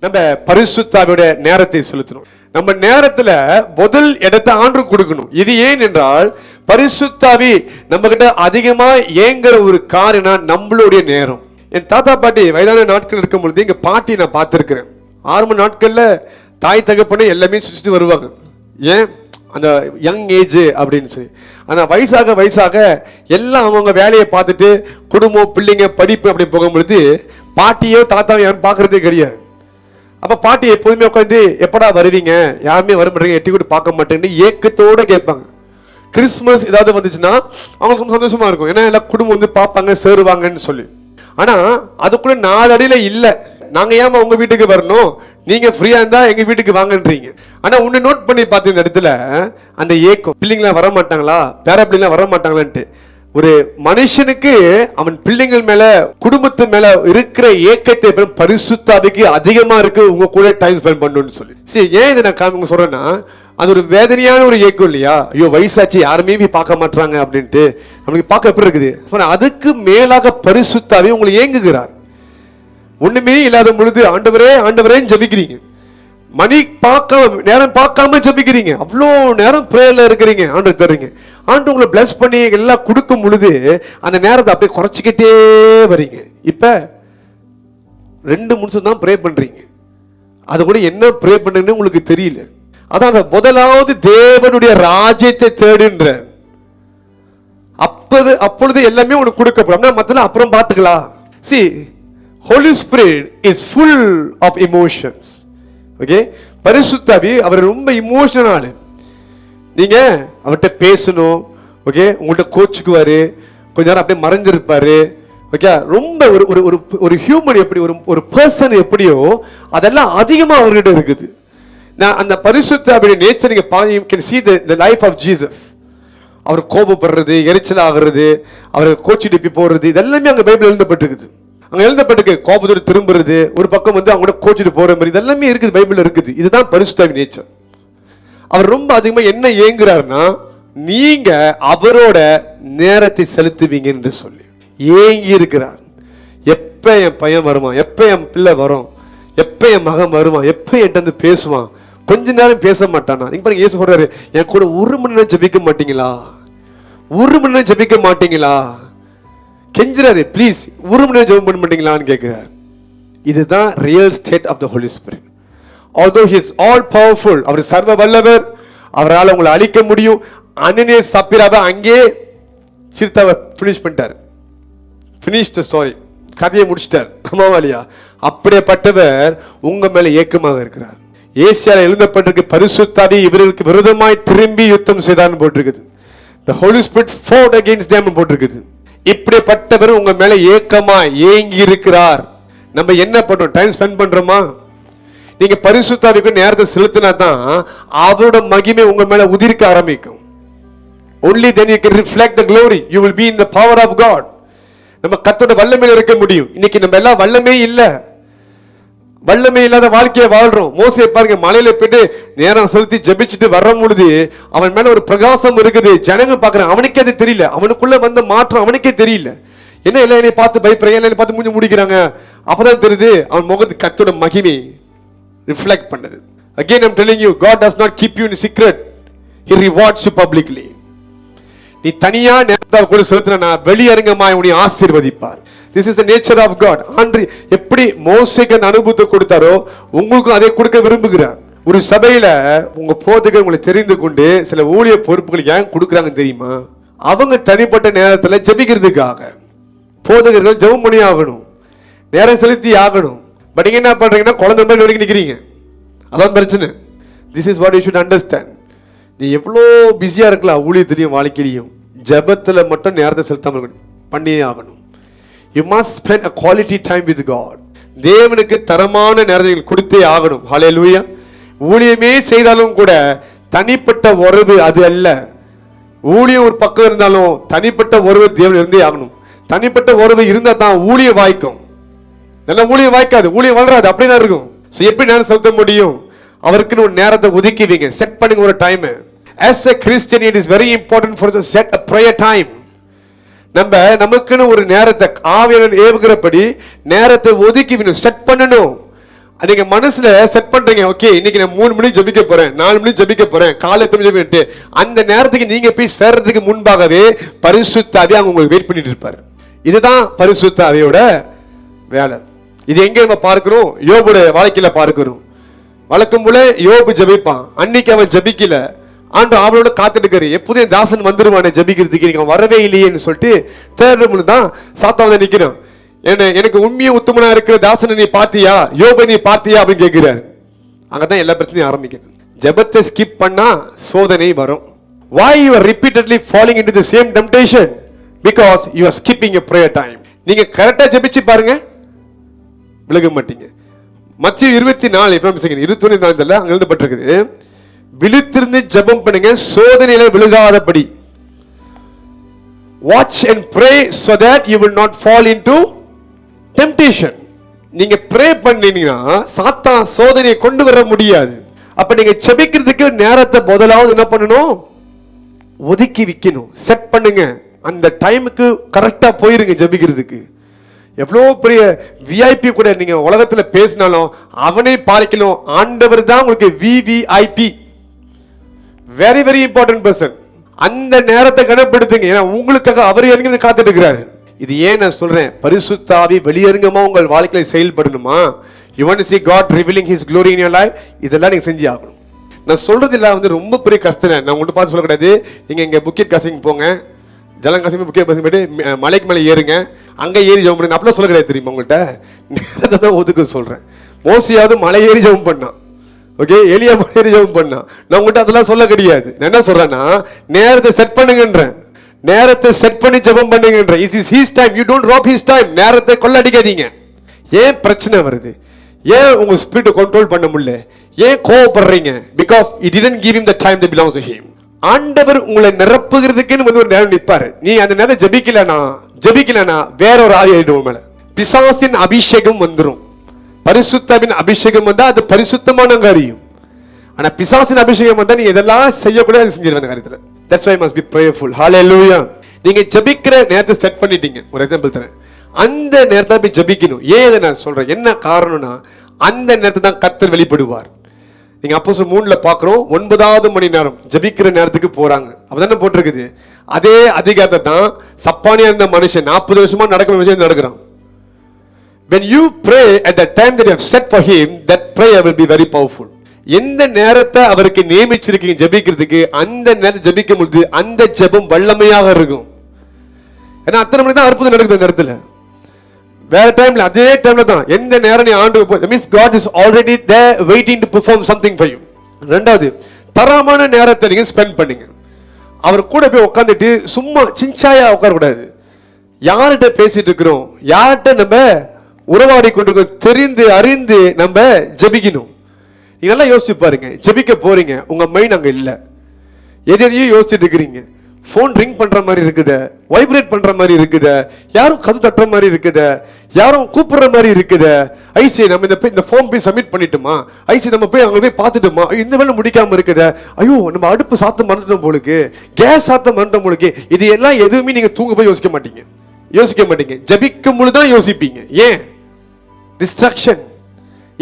நம்ம பரிசுத்தாவியோட நேரத்தை செலுத்தணும். நம்ம நேரத்துல முதல் இடத்தை ஆண்டு கொடுக்கணும். இது ஏன் என்றால் பரிசுத்தாவி நம்ம கிட்ட அதிகமா ஏங்குற ஒரு காரணம் நம்மளுடைய நேரம். என் தாத்தா பாட்டி வயதான நாட்கள் இருக்கும் பொழுது எங்க பாட்டி நான் பார்த்திருக்கிறேன். ஆரம்ப நாட்கள்ல தாய் தகப்பனை எல்லாமே சுற்றிட்டு வருவாங்க. ஏன் அந்த யங் ஏஜ் அப்படின்னு சொல்லி. ஆனா வயசாக வயசாக எல்லாம் அவங்க வேலையை பார்த்துட்டு குடும்பம் பிள்ளைங்க படிப்பு அப்படி போகும்பொழுது பாட்டியோ தாத்தாவோ யாரும் பார்க்கறதே கிடையாது. அப்ப பாட்டி எப்போதுமே உட்காந்து எப்படா வருவீங்க, யாருமே வர மாட்டேங்க, எட்டி கூட பார்க்க மாட்டேன்னு ஏக்கத்தோட கேட்பாங்க. கிறிஸ்துமஸ் ஏதாவது வந்துச்சுன்னா அவங்களுக்கு ரொம்ப சந்தோஷமா இருக்கும். ஏன்னா எல்லாம் குடும்பம் வந்து பார்ப்பாங்க சேருவாங்கன்னு சொல்லி. ஆனா அதுக்குள்ள 4 அடியில இல்ல. நாங்க ஏமா உங்க வீட்டுக்கு வரணும், நீங்க ஃப்ரீயா இருந்தா எங்க வீட்டுக்கு வாங்கன்றீங்க. ஆனா ஒண்ணு நோட் பண்ணி பார்த்து இந்த இடத்துல அந்த ஏக்கம், பிள்ளைங்களாம் வர மாட்டாங்களா, பேர பிள்ளைங்களாம் வர மாட்டாங்களான்ட்டு. ஒரு மனுஷனுக்கு அவன் பிள்ளைங்கள் மேல குடும்பத்து மேல இருக்கிற ஏக்கத்தை பரிசுத்தாவிக்கு அதிகமா இருக்கு உங்க கூட டைம் ஸ்பெண்ட் பண்ணணும்னு சொல்லி. சரி, ஏன் இதை நான் சொல்றேன்னா அது ஒரு வேதனையான ஒரு ஏக்கம் இல்லையா? ஐயோ வயசாச்சு யாருமே பார்க்க மாட்டாங்க அப்படின்ட்டு நம்மளுக்கு பார்க்க எப்படி இருக்குது. அதுக்கு மேலாக பரிசுத்தாவி உங்களை ஏங்குகிறார். ஒண்ணுமே இல்லாத பொழுது ஆண்டவரே ஆண்டவரேன்னு ஜபிக்கிறீங்க, மணி பார்க்காம நேரம் பார்க்காம ஜபிக்கிறீங்க, அவ்வளோ நேரம் பிரேயர்ல இருக்கிறீங்க, ஆண்டவர் தர்றீங்க. ஆண்டு உங்களை பிளஸ் பண்ணி எல்லாம் கொடுக்கும் பொழுது அந்த நேரத்தை அப்படியே குறைச்சிக்கிட்டே வரீங்க. இப்ப 2 நிமிஷம் தான் ப்ரே பண்றீங்க, அது கூட என்ன ப்ரே பண்றீங்கன்னு உங்களுக்கு தெரியல. அதான் முதலாவது தேவனுடைய ராஜ்யத்தை தேடுன்ற அப்பொழுது எல்லாமே உனக்கு கொடுக்கப்படும். மத்தல அப்புறம் பார்த்துக்கலாம். See, Holy Spirit is full of emotions. Okay, பரிசுத்தாவி அவர் ரொம்ப இமோஷனல். நீங்க அவர்கிட்ட பேசணும். ஓகே, உங்கள்கிட்ட கோச்சுக்குவாரு, கொஞ்ச நேரம் அப்படியே மறைஞ்சிருப்பாரு. ஓகே, ரொம்ப ஒரு ஹியூமன் எப்படி ஒரு பர்சன் எப்படியோ அதெல்லாம் அதிகமா அவர்கிட்ட இருக்குது. நான் அந்த பரிசுத்தாவிய நேச்சர் நீங்க பாருங்க, you can see the life of Jesus. அவர் கோபப்படுறது, எரிச்சல் ஆகிறது, அவர் கோச்சிட்டு போறது, இதெல்லாமே அங்க பைபிள் எழுதப்பட்டிருக்குது. அங்க எழுதப்பட்டிருக்கு. கோபத்தோடு திரும்புறது, ஒரு பக்கம் வந்து அவங்க கோச்சிட்டு போற மாதிரி இதெல்லாமே இருக்குது, பைபிள்ல இருக்குது. இதுதான் பரிசுத்தாவிய நேச்சர். அவர் ரொம்ப அதிகமா என்ன ஏங்குறாருன்னா நீங்க அவரோட நேரத்தை செலுத்துவீங்க என்று சொல்லி ஏங்கி இருக்கிறார். எப்ப என் பையன் வருவான், எப்ப என் பிள்ளை வரும், எப்ப என் மகன் வருவான், எப்ப என்கிட்ட வந்து பேசுவான். கொஞ்ச நேரம் பேச மாட்டானா? நீங்க பாருங்க, இயேசு சொல்றாரு, என் கூட 1 மணி நேரம் ஜெபிக்க மாட்டீங்களா, 1 மணி நேரம் ஜெபிக்க மாட்டீங்களா கெஞ்சுறாரு. ப்ளீஸ் 1 மணி நேரம் ஜெபம் பண்ண மாட்டீங்களான்னு கேட்கிறார். இதுதான் real state of the holy spirit. although he is all powerful, அவர் சர்வ வல்லவர், அவரால் உங்களை அழிக்க முடியும். அனனியா சப்பீராவை அங்கே சிரித்தாவை ஃபினிஷ் பண்ணிட்டார். ஃபினிஷ் தி ஸ்டோரி, கதையை முடிச்சிட்டார். அம்மாவாலியா அப்படியேப்பட்டவர் உங்க மேல ஏக்கமாக இருக்கிறார். ஏசியால எழுதப்பட்டிருக்கு, பரிசுத்தாவி இவர்களுக்கு விரோதமாய் திரும்பி யுத்தம் செய்தார்னு போட்டிருக்குது. the holy spirit fought against them போட்டிருக்குது. இப்படிப்பட்டவர் உங்க மேல ஏக்கமா ஏங்கி இருக்கிறார். நம்ம என்ன பண்றோம்? டைம் ஸ்பெண்ட் பண்றோமா? நீங்க பரிசுத்தாவிக்கு நேரத்தை செலுத்தினா தான் அவரோட மகிமை உங்க மேல உதிர்க்க ஆரம்பிக்கும். only then you can reflect the glory, you will be in the power of God. நம்ம கர்த்தரோட வல்லமையில இருக்க முடியும். இன்னைக்கு நம்ம எல்லாம் வல்லமே இல்ல, வல்லமை இல்லாத வாழ்க்கையை வாழ்றோம். மோசே பாருங்க, மலையில போயிட்டு நேரம் செலுத்தி ஜெபிச்சுட்டு வர்ற பொழுது அவன் மேல ஒரு பிரகாசம் இருக்குது. ஜனங்க பாக்குறாங்க, அவனுக்கே அது தெரியல, அவனுக்குள்ள வந்த மாற்றம் அவனுக்கே தெரியல. என்ன எல்லாம் என்னை பார்த்து பயப்படுறாங்க, எல்லாம் பார்த்து மூஞ்சி முடிக்கிறாங்க. அப்பதான் தெரியுது அவன் முகத்து கர்த்தரோட மகிமை ரிஃப்ளெக்ட் பண்ணது. Again I'm telling you, God does not keep you in secret, he rewards you publicly. நீ தனியா நேரத்தை கூட செலுத்தினா வெளியரங்கமாய் உன்னை ஆசீர்வதிப்பார். This is the nature of God. ஆண்டு எப்படி மோசேக்கு அந்த அனுபவத்தை கொடுத்தாரோ உங்களுக்கும் அதை கொடுக்க விரும்புகிறார். ஒரு சபையில உங்க போதகர் உங்களை தெரிந்து கொண்டு சில ஊழிய பொறுப்புகள் ஏன் கொடுக்குறாங்க தெரியுமா? அவங்க தனிப்பட்ட நேரத்துல ஜெபிக்கிறதுக்காக. போதகர்கள் ஜெபம் பண்ணி ஆகணும், நேரம் செலுத்தி ஆகணும். பட் நீங்க என்ன பண்றீங்கன்னா குழந்தை மாதிரி வரைக்கும் நிக்கிறீங்க. அதான் பிரச்சனை. This is what you should understand. நீ எவ்வளோ பிஸியா இருக்கலாம் ஊழியத்திலையும் வாழ்க்கையிலையும், ஜெபத்துல மட்டும் நேரத்தை செலுத்தாம பண்ணியே ஆகணும். You must spend a quality time with God. தேவனுக்கு தரமான நேரத்தை கொடுத்தே ஆகணும். ஹல்லேலூயா. ஊழியமே செய்தாலும் கூட தனிப்பட்ட உறவு அது அல்ல. ஊழியம் ஒரு பக்கம் இருந்தாலும் தனிப்பட்ட உறவு தேவன் இருந்தே ஆகணும். தனிப்பட்ட உறவு இருந்தா தான் ஊழியம் வாய்க்கும். இதெல்லாம் ஊழியம் வாய்க்காது, ஊழியம் வளராது, அப்படிதான் இருக்கும். ஸோ எப்படி நேரம் செலுத்த முடியும்? அவருக்குன்னு ஒரு நேரத்தை ஒதுக்கிவீங்க, செட் பண்ணுங்க ஒரு time. As a Christian, it is very important for us to set a prayer time. நமக்குன்னு ஒரு நேரத்தை ஆவியானவர் ஏவுகிறபடி நேரத்தை ஒதுக்கி செட் பண்ணணும். நீங்க மனசுல செட் பண்றீங்க, ஓகே இன்னைக்கு நான் 3 மணிக்கு ஜெபிக்க போறேன், 4 மணிக்கு ஜெபிக்க போறேன், காலை 8 மணிக்கு ஜெபிக்க. அந்த நேரத்துக்கு நீங்க போய் சேர்றதுக்கு முன்பாகவே பரிசுத்த ஆவி அங்க உங்களுக்கு வெயிட் பண்ணிட்டு இருப்பாரு. இதுதான் பரிசுத்த ஆவியோட வேலை. இது எங்க நம்ம பார்க்கிறோம்? யோபுடைய வாழ்க்கையில பார்க்கிறோம். வழக்கம் போல யோபு ஜெபிப்பான். அன்னைக்கு அவன் ஜெபிக்கல, ஆண்டவர் அவளோட காத்துட்டு இருக்காரு, எப்போதும் என் தாசன் வந்துருவானே ஜெபிக்கிறதுக்கு, நீங்க வரவே இல்லையேன்னு சொல்லிட்டு தேர்தல் தான் சாத்தான் வந்து நிக்கிறான். எனக்கு உண்மையை உத்தமனா இருக்கிற தாசனை நீ பாத்தியா, யோபை நீ பாத்தியா அப்படின்னு கேட்கிறாரு. அங்கதான் எல்லா பிரச்சனையும் ஆரம்பிக்குது. ஜெபத்தை ஸ்கிப் பண்ணா சோதனை வரும். Why you are repeatedly falling into the same temptation? Because you are skipping a prayer time. நீங்க கரெக்டா ஜெபிச்சு பாருங்க, விலக மாட்டீங்க. மத்திய 24:21 அங்க எழுதப்பட்டிருக்குது, விழித்திருந்து ஜெபம் பண்ணுங்க, சோதனையில விழுகாதபடி. Watch and pray so that you will not fall into temptation. நீங்க ப்ரே பண்ணீங்கன்னா சாத்தான் சோதனையை கொண்டு வர முடியாது. அப்ப நீங்க ஜெபிக்கிறதுக்கு நேரத்தை முதலாவது என்ன பண்ணணும்? ஒதுக்கி வைக்கணும், செட் பண்ணுங்க. அந்த டைமுக்கு கரெக்டா போயிருங்க ஜெபிக்கிறதுக்கு. எவ்வளோ பெரிய விஐபி கூட நீங்க உலகத்துல பேசினாலும் அவனை பார்க்கணும், ஆண்டவர் தான் உங்களுக்கு VVIP, very very important person. அந்த நேரத்தை கனப்படுத்துங்க, ஏன்னா உங்களுக்காக அவர் இறங்கி காத்துட்டு இருக்கிறாரு. இது ஏன் நான் சொல்றேன்? பரிசுத்த ஆவி வெளியரங்கமா உங்கள் வாழ்க்கையில செயல்படணுமா? You want to see God revealing His glory in your life? இதெல்லாம் நீங்க செஞ்சு ஆகணும். நான் சொல்றது எல்லாம் வந்து ரொம்ப பெரிய கஷ்டம். நான் உங்கள்கிட்ட பார்த்து சொல்ல கிடையாது. நீங்க இங்க புக்கெட் காசிங் போங்க, ஜலங்காசிங் புக்கெட் காசிங் போயிட்டு மலைக்கு மேலே ஏறுங்க, அங்க ஏறி ஜெபம் பண்ணுங்க. அப்படிலாம் சொல்ல கிடையாது தெரியுமா? உங்கள்கிட்ட நேரத்தை தான் ஒதுக்க சொல்றேன். மோசியாவது மலை ஏறி ஜெபம் பண்ணான், ஓகே, எலியா மலை ஏறி ஜெபம் பண்ணான். நான் உங்கள்கிட்ட அதெல்லாம் சொல்ல கிடையாது. நான் என்ன சொல்றேன்னா, நேரத்தை செட் பண்ணுங்கன்றேன், நேரத்தை செட் பண்ணி ஜெபம் பண்ணுங்கன்றேன். It is his time, you don't rob his time. நேரத்தை கொள்ளடிக்காதீங்க. ஏன் பிரச்சனை வருது? ஏன் உங்க ஸ்பிரிட் கண்ட்ரோல் பண்ண முடியல? ஏன் கோவப்படுறீங்க? Because he didn't give him the time that belongs to him. ஆண்டவர் உங்களை நிரப்புகிறதுக்குன்னு வந்து ஒரு நேரம் நிற்பாரு. நீ அந்த நேரம் ஜெபிக்கலனா வேற ஒரு ஆவி ஆயிடும் மேல. பிசாசின் அபிஷேகம் வந்துடும். பரிசுத்தவின் அபிஷேகம் வந்தா அது பரிசுத்தமான காரியம். ஆனா பிசாசின் அபிஷேகம் வந்தா நீ இதெல்லாம் செய்யக்கூடாது, செஞ்சிருவேன் அந்த காரியத்துல. That's why you must be prayerful. Hallelujah. நீங்க ஜெபிக்கிற நேரத்தை செட் பண்ணிட்டீங்க. ஒரு எக்ஸாம்பிள் தரேன். அந்த நேரத்தை போய் ஜெபிக்கணும். ஏன் இதை நான் சொல்றேன்? என்ன காரணம்னா, அந்த நேரத்தை தான் கர்த்தர் வெளிப்படுவார். நீங்க அப்போஸ்தலர் 3ல பாக்குறோம், 9வது மணி நேரம் ஜெபிக்கிற நேரத்துக்கு போறாங்க. அப்பதானே போட்டிருக்குது. அதே அதிகாரத்தை தான் சப்பானியா இருந்த மனுஷன் 40 வருஷமா நடக்கிற விஷயம் நடக்கிறான். When you pray at the time that you have set for him, that prayer will be very powerful. எந்த நேரத்தை அவருக்கு நியமிச்சிருக்கீங்க ஜெபிக்கிறதுக்கு, அந்த நேரத்தை ஜெபிக்கும் பொழுது அந்த ஜெபம் வல்லமையாக இருக்கும். ஏன்னா அத்தனை மணி தான் அற்புதம் நடக்குது அந்த இடத்துல. வேற டைம்ல அதே டைம்ல தான் எந்த நேரம் நீ ஆண்டு means God is already there waiting to perform something for you. ரெண்டாவது, தரமான நேரத்தை நீங்க ஸ்பெண்ட் பண்ணுங்க. அவர் கூட போய் உட்காந்துட்டு சும்மா சின்சாயா உட்கார கூடாது. யார்கிட்ட பேசிட்டு இருக்கிறோம், யார்கிட்ட நம்ம உறவாடி கொண்டிருக்கோம் தெரிந்து அறிந்து நம்ம ஜெபிக்கணும். நீங்க நல்லா யோசிச்சு பாருங்க. ஜெபிக்க போறீங்க, உங்க மைண்ட் அங்க இல்ல, எதையும் யோசிச்சுட்டு இருக்கிறீங்க. போன் ரிங் பண்ற மாதிரி இருக்குது, வைப்ரேட் பண்ற மாதிரி இருக்குது, யாரும் கது தட்டுற மாதிரி இருக்குது, யாரும் கூப்பிடுற மாதிரி இருக்குது. ஐசி நம்ம இந்த ஃபார்ம் போய் சப்மிட் பண்ணிட்டோமா, ஐசி நம்ம போய் அங்க போய் பார்த்துட்டோமா, இந்த வேலை முடிக்காம இருக்குது, ஐயோ நம்ம அடுப்பு சாத்த மறந்துட்டோம் போலுக்கு, கேஸ் சாத்த மறந்துட்டோம் போலுக்கு. இது எல்லாம் எதுவுமே நீங்க தூங்க போய் யோசிக்க மாட்டீங்க. ஜபிக்கும் பொழுதுதான் யோசிப்பீங்க. ஏன்? டிஸ்ட்ராக்ஷன்.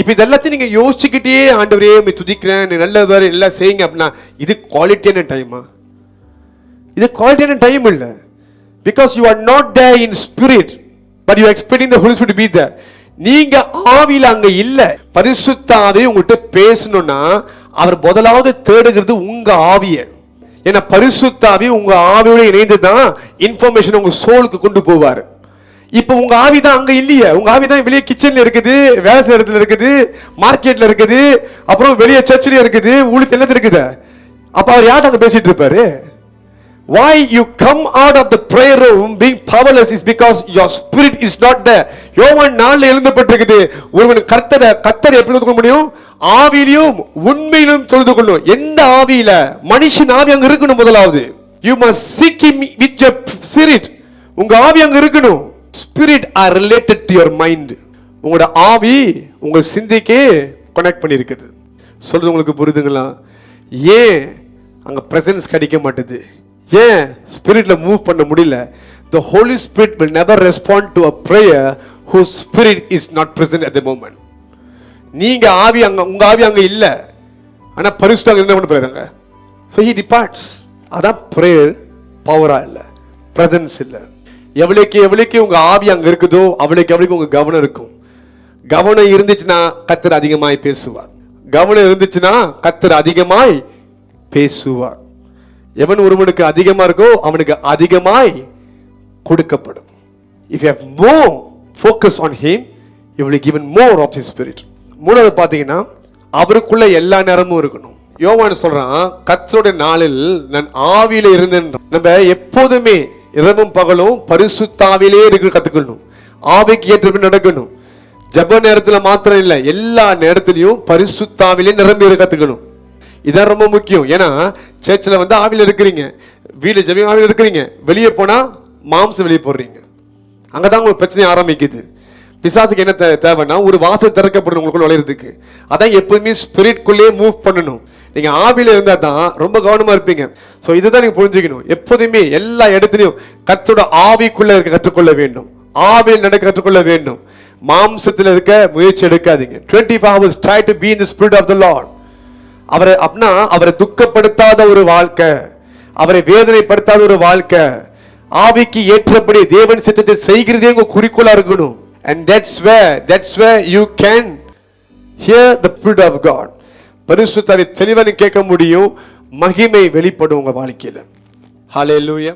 இப்ப இது எல்லாத்தையும் நீங்க யோசிச்சுக்கிட்டே ஆண்டவரே துதிக்கிறேன், நல்ல எல்லாம் செய்யுங்க அப்படின்னா இது குவாலிட்டியான டைமா? இது குவாலிட்டியான டைம் இல்ல. Because you are not there in spirit, but you are expecting the Holy Spirit to be there. நீங்க ஆவியில அங்க இல்ல. பரிசுத்த ஆவி உங்கள்கிட்ட பேசணும்னா அவர் முதலாவது தேடுகிறது உங்க ஆவிய. ஏன்னா பரிசுத்த ஆவி உங்க ஆவியோட இணைந்து தான் இன்ஃபர்மேஷன் உங்க சோலுக்கு கொண்டு போவார். இப்ப உங்க ஆவி தான் அங்க இல்லையே. உங்க ஆவி தான் வெளியே கிச்சன்ல இருக்குது, வேலை செய்யற இடத்துல இருக்குது, மார்க்கெட்ல இருக்குது, அப்புறம் வெளியே சர்ச்சில இருக்குது, ஊழியத்துல எல்லாம் இருக்குது. அப்ப அவர் யார்கிட்ட அங்க பேசிட்டு இருப்பாரு? Why you come out of the prayer room being powerless is because your spirit is not there. யோவான் 4ல எழுதப்பட்டிருக்குது, ஒருவன் கர்த்தரை எப்படி தொழுது கொள்ள முடியும்? ஆவியிலும் உண்மையிலும் தொழுது கொள்ளணும். எந்த ஆவியில? மனுஷன் ஆவி அங்க இருக்கணும். முதலாவது you must seek him with your spirit. உங்க ஆவி அங்க இருக்கணும். Spirit are related to your mind. உங்களோட ஆவி உங்க சிந்தைக்கு கனெக்ட் பண்ணி இருக்குது. சொல்றது உங்களுக்கு புரியுதுங்களா? ஏன் அங்க பிரசன்ஸ் கிடைக்க மாட்டேது? ஏன் ஸ்பிரிட்ல மூவ் பண்ண முடியல? The Holy Spirit will never respond to a prayer whose spirit is not present at the moment. நீங்க ஆவி அங்க, உங்க ஆவி அங்க இல்ல, ஆனா பரிசுத்த அங்க என்ன பண்ண போறாங்க? So he departs. அதான் prayer பவரா இல்ல, பிரசன்ஸ் இல்ல. எவ்வளவுக்கு உங்க ஆவி அங்க இருக்குதோ அவ்வளவுக்கு உங்க கவனம் இருக்கும். கவனம் இருந்துச்சுன்னா கர்த்தர் அதிகமாய் பேசுவார். கவனம் இருந்துச்சுன்னா கர்த்தர் அதிகமாய் பேசுவார். எவன் ஒருவனுக்கு அதிகமா இருக்கோ அவனுக்கு அதிகமாய் கொடுக்கப்படும். If you have more focus on him, you will be given more of his spirit. மூணாவது பாத்தீங்கன்னா அவருக்குள்ள எல்லா நேரமும் இருக்கணும். யோவான் சொல்றான், கர்த்தருடைய நாளில் நான் ஆவியில இருந்தேன். நம்ம எப்போதுமே இரவும் பகலும் பரிசுத்த ஆவியிலே இருக்க கத்துக்கணும். ஆவிக்கு ஏற்றபடி நடக்கணும். ஜப நேரத்துல மாத்திரம் இல்ல, எல்லா நேரத்திலையும் பரிசுத்த ஆவியிலே நிரம்பி இருக்க கத்துக்கணும். இதான் ரொம்ப முக்கியம். ஏன்னா சர்ச்சில் வந்து ஆவியில் இருக்கிறீங்க, வீடு ஜெபம் ஆவியில் இருக்கிறீங்க, வெளியே போனா மாம்சம் வெளியே போடுறீங்க. அங்கதான் உங்களுக்கு பிரச்சனை ஆரம்பிக்குது. பிசாசுக்கு என்ன தேவைன்னா ஒரு வாசல் திறக்கப்படணும் உங்களுக்குள்ள நுழையிறதுக்கு. அதான் எப்பவுமே ஸ்பிரிட்குள்ளே மூவ் பண்ணணும். நீங்க ஆவியில இருந்தா தான் ரொம்ப கவனமா இருப்பீங்க. ஸோ இதுதான் நீங்க புரிஞ்சுக்கணும். எப்போதுமே எல்லா இடத்துலையும் கர்த்தரோட ஆவிக்குள்ள இருக்க கற்றுக்கொள்ள வேண்டும். ஆவியில் நடக்க கற்றுக்கொள்ள வேண்டும். மாம்சத்தில் இருக்க முயற்சி எடுக்காதீங்க. 24 hours try to be in the spirit of the Lord. அவரை அப்படின்னா அவரை துக்கப்படுத்தாத ஒரு வாழ்க்கை, அவரை வேதனைப்படுத்தாத ஒரு வாழ்க்கை, ஆவிக்கு ஏற்றபடி தேவன் சித்தத்தை செய்கிறதே உங்க குறிக்கோளா இருக்கணும். And that's where you can hear the spirit of God. பரிசுத்த ஆவி தெளிவாக கேட்க முடியும், மகிமை வெளிப்படும் உங்க வாழ்க்கையில. ஹல்லேலூயா.